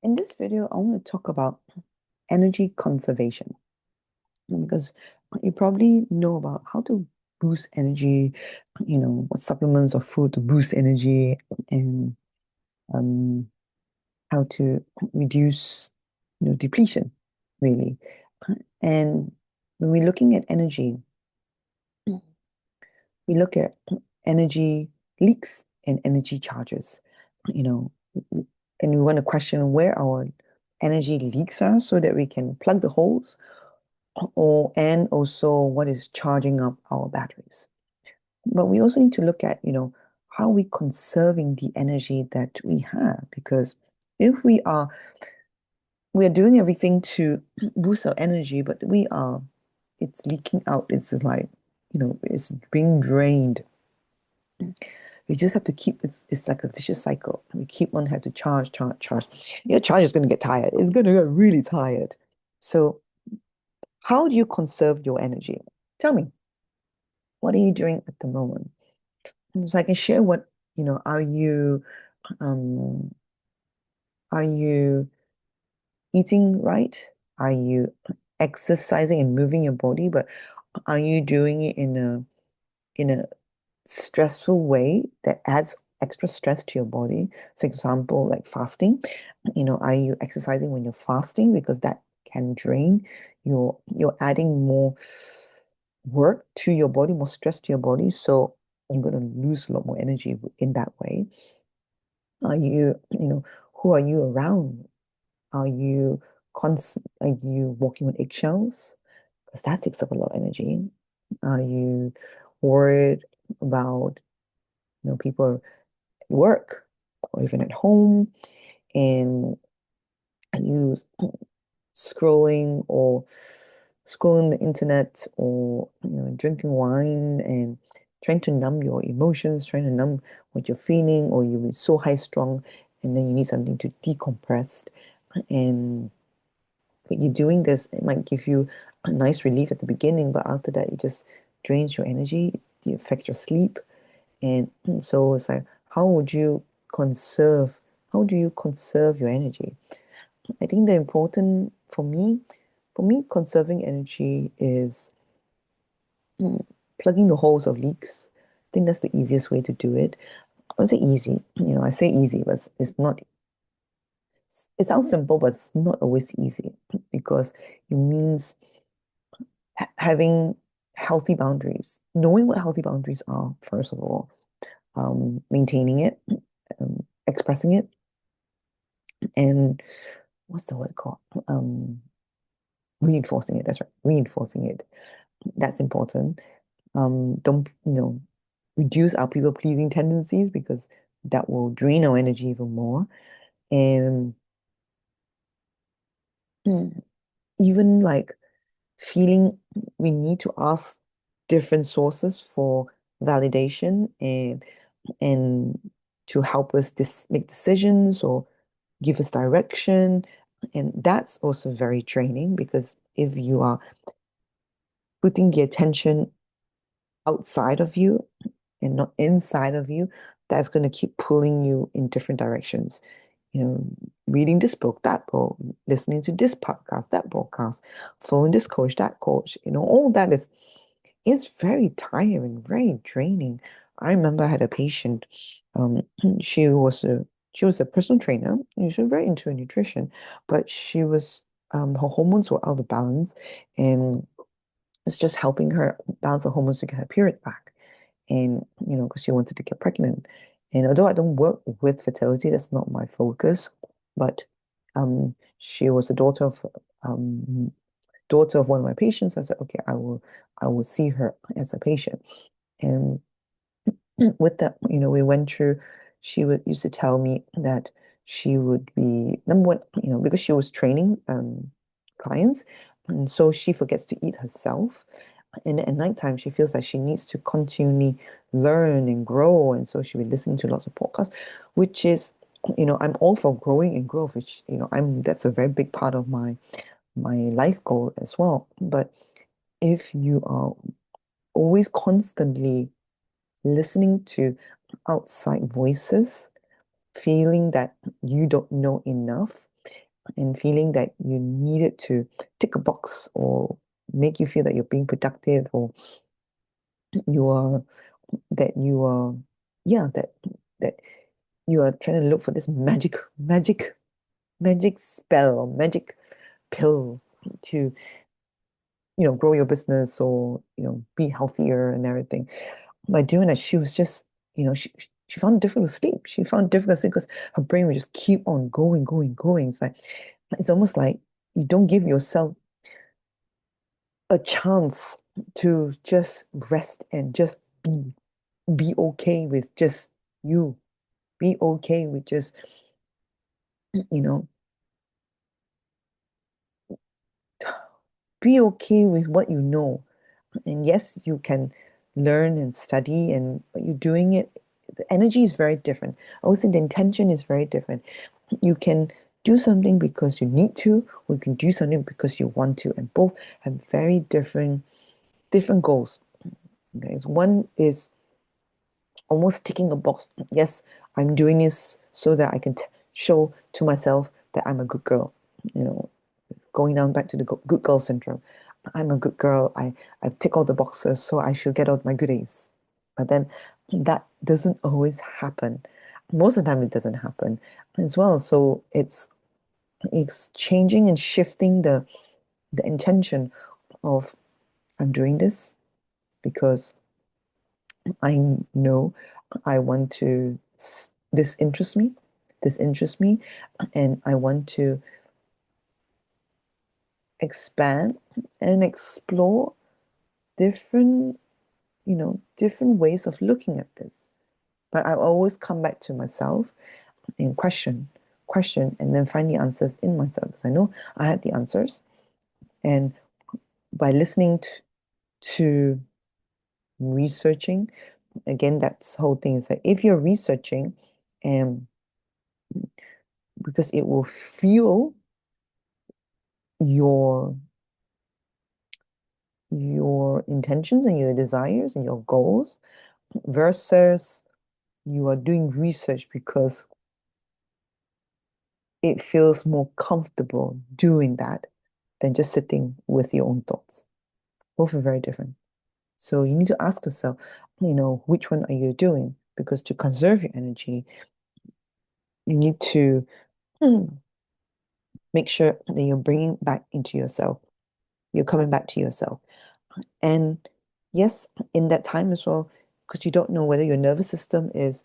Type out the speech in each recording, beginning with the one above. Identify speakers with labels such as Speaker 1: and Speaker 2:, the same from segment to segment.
Speaker 1: In this video, I want to talk about energy conservation because you probably know about how to boost energy, what supplements or food to boost energy and um, how to reduce, depletion, really. And when we're looking at energy, we look at energy leaks and energy charges, you know, and we want to question where our energy leaks are so that we can plug the holes or and also what is charging up our batteries. But we also need to look at, how we conserving the energy that we have because if we are doing everything to boost our energy, but it's leaking out. It's like, it's being drained. We just have to keep it's like a vicious cycle. We keep on have to charge, charge, charge. Your charge is going to get tired. It's going to get really tired. So how do you conserve your energy? Tell me, what are you doing at the moment? So I can share what, um, are you eating right? Are you exercising and moving your body? But are you doing it in a stressful way that adds extra stress to your body? So example, like fasting, are you exercising when you're fasting? Because that can drain you're adding more work to your body, more stress to your body. So you're going to lose a lot more energy in that way. Who are you around? Are you walking on eggshells? Because that takes up a lot of energy. Are you worried about, people at work or even at home? And are you scrolling the internet or drinking wine and trying to numb your emotions, trying to numb what you're feeling, or you're so high strung and then you need something to decompress. And when you're doing this, it might give you a nice relief at the beginning, but after that, it just drains your energy, it affects your sleep. And so it's like, how would you conserve? How do you conserve your energy? I think the important for me, conserving energy is mm, plugging the holes of leaks. I think that's the easiest way to do it. I would say easy. I say easy, but it's not. It sounds simple, but it's not always easy because it means having healthy boundaries, knowing what healthy boundaries are, first of all, maintaining it, expressing it, and what's the word called? Um, Reinforcing it. That's right, reinforcing it. That's important. Don't, reduce our people pleasing tendencies because that will drain our energy even more. And mm, even like feeling we need to ask different sources for validation and to help us make decisions or give us direction. And that's also very draining because if you are putting the attention outside of you and not inside of you, that's going to keep pulling you in different directions. Reading this book, that book, listening to this podcast, that podcast, following this coach, that coach, all that is very tiring, very draining. I remember I had a patient, um, she was a she was a personal trainer, and she was very into her nutrition, but her hormones were out of balance, and it's just helping her balance the hormones to get her period back. And, because she wanted to get pregnant. And although I don't work with fertility, that's not my focus, but she was a um daughter of one of my patients. I said, okay, I will see her as a patient. And with that, we went through, she would used to tell me that she would be number one, because she was training clients, and so she forgets to eat herself. And at nighttime, she feels like she needs to continually learn and grow, and so she'll be listening to lots of podcasts, which is, I'm all for growing and growth, which I'm that's a very big part of my life goal as well. But if you are always constantly listening to outside voices, feeling that you don't know enough, and feeling that you needed to tick a box or make you feel that you're being productive or you are that you are yeah that you are trying to look for this magic spell or magic pill to grow your business or be healthier and everything. By doing that, she was just she found it difficult to sleep. She found it difficult to sleep because her brain would just keep on going. It's almost like you don't give yourself a chance to just rest and just be okay with just you. Be okay with just you know be okay with what you know. And yes, you can learn and study, and but you're doing it. The energy is very different. I would say the intention is very different. You can do something because you need to, or you can do something because you want to, and both have very different goals. Okay, so one is almost ticking a box. Yes, I'm doing this so that I can show to myself that I'm a good girl. You know, going down back to the good girl syndrome. I'm a good girl. I tick all the boxes, so I should get all my goodies. But then that doesn't always happen. Most of the time, it doesn't happen as well. So it's changing and shifting the intention of I'm doing this because I know I want to. This interests me. This interests me, and I want to expand and explore different different ways of looking at this. But I always come back to myself and question, and then find the answers in myself because I know I have the answers. And by listening to researching, again, that whole thing is that if you're researching, and because it will fuel your your intentions and your desires and your goals versus you are doing research because it feels more comfortable doing that than just sitting with your own thoughts. Both are very different. So you need to ask yourself, which one are you doing? Because to conserve your energy, you need to make sure that you're bringing back into yourself. You're coming back to yourself. And yes, in that time as well, because you don't know whether your nervous system is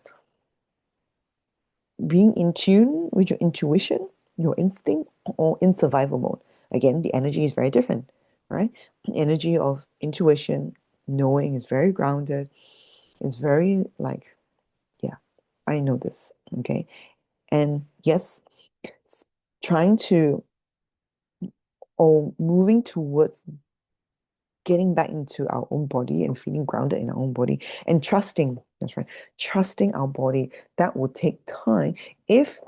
Speaker 1: being in tune with your intuition, your instinct, or in survival mode. Again, the energy is very different, right? The energy of intuition, knowing is very grounded, is very like, yeah, I know this, okay? And yes, trying to or moving towards getting back into our own body and feeling grounded in our own body and trusting, that's right, trusting our body, that will take time if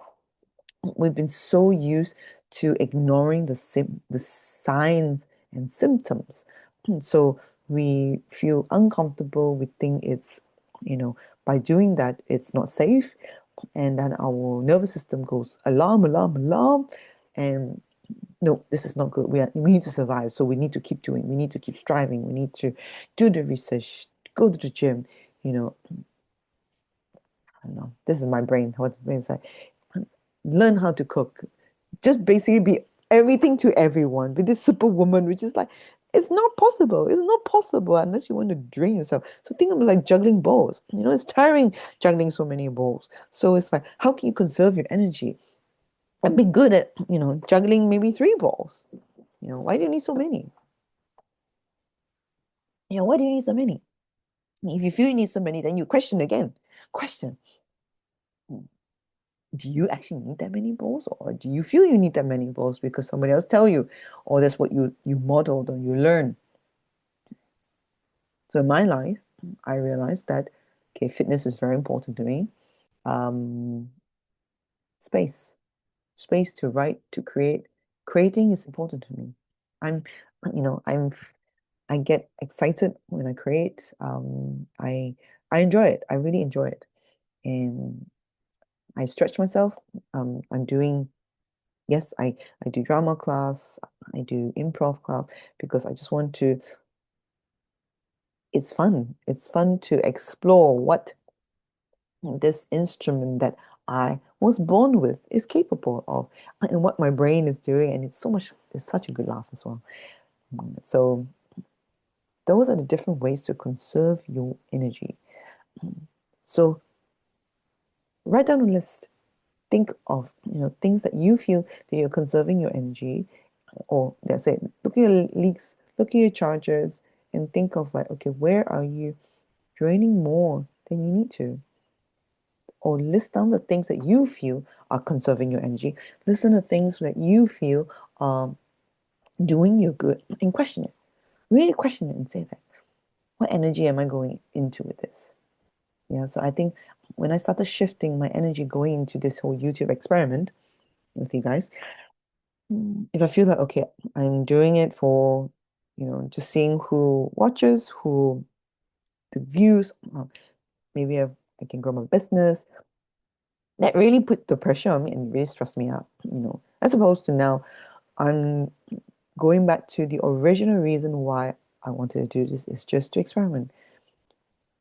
Speaker 1: we've been so used to ignoring the signs and symptoms. So we feel uncomfortable. We think it's, by doing that, it's not safe. And then our nervous system goes alarm, alarm, alarm. And no, this is not good. We need to survive. So we need to keep doing. We need to keep striving. We need to do the research, go to the gym. You know, I don't know. This is my brain. What's brain is like, learn how to cook, just basically be everything to everyone, be this superwoman, which is like, it's not possible. It's not possible unless you want to drain yourself. So think of it like juggling balls. It's tiring juggling so many balls. So it's like, how can you conserve your energy and be good at, juggling maybe three balls? Why do you need so many? Why do you need so many? If you feel you need so many, then you question again. Question, do you actually need that many balls, or do you feel you need that many balls because somebody else tell you, or that's what you modeled or you learn? So in my life, I realized that okay, fitness is very important to me. Um, space, space to write, to create. Creating is important to me. I'm, you know, I'm I get excited when I create. I enjoy it. I really enjoy it, and I stretch myself. I'm doing. Yes, I do drama class, I do improv class because I just want to, it's fun. It's fun to explore what this instrument that I was born with is capable of and what my brain is doing. And it's such a good laugh as well. So those are the different ways to conserve your energy. So write down a list. Think of, things that you feel that you're conserving your energy, or let's say, look at your leaks, look at your chargers, and think of like, okay, where are you draining more than you need to? Or list down the things that you feel are conserving your energy. Listen to things that you feel are doing you good and question it. Really question it and say that. What energy am I going into with this? Yeah, so I think when I started shifting my energy going into this whole YouTube experiment with you guys, if I feel like, okay, I'm doing it for, just seeing who watches, who the views, maybe I can grow my business. That really put the pressure on me and really stressed me out, as opposed to now I'm going back to the original reason why I wanted to do this is just to experiment,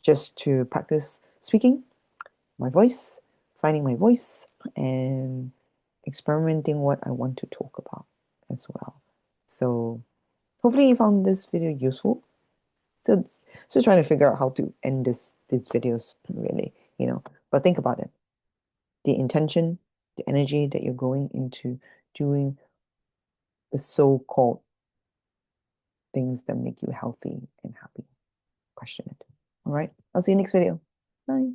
Speaker 1: just to practice speaking my voice, finding my voice, and experimenting what I want to talk about as well. So hopefully you found this video useful. Still, still trying to figure out how to end these videos really, But think about it. The intention, the energy that you're going into doing the so-called things that make you healthy and happy. Question it. All right. I'll see you next video. Bye.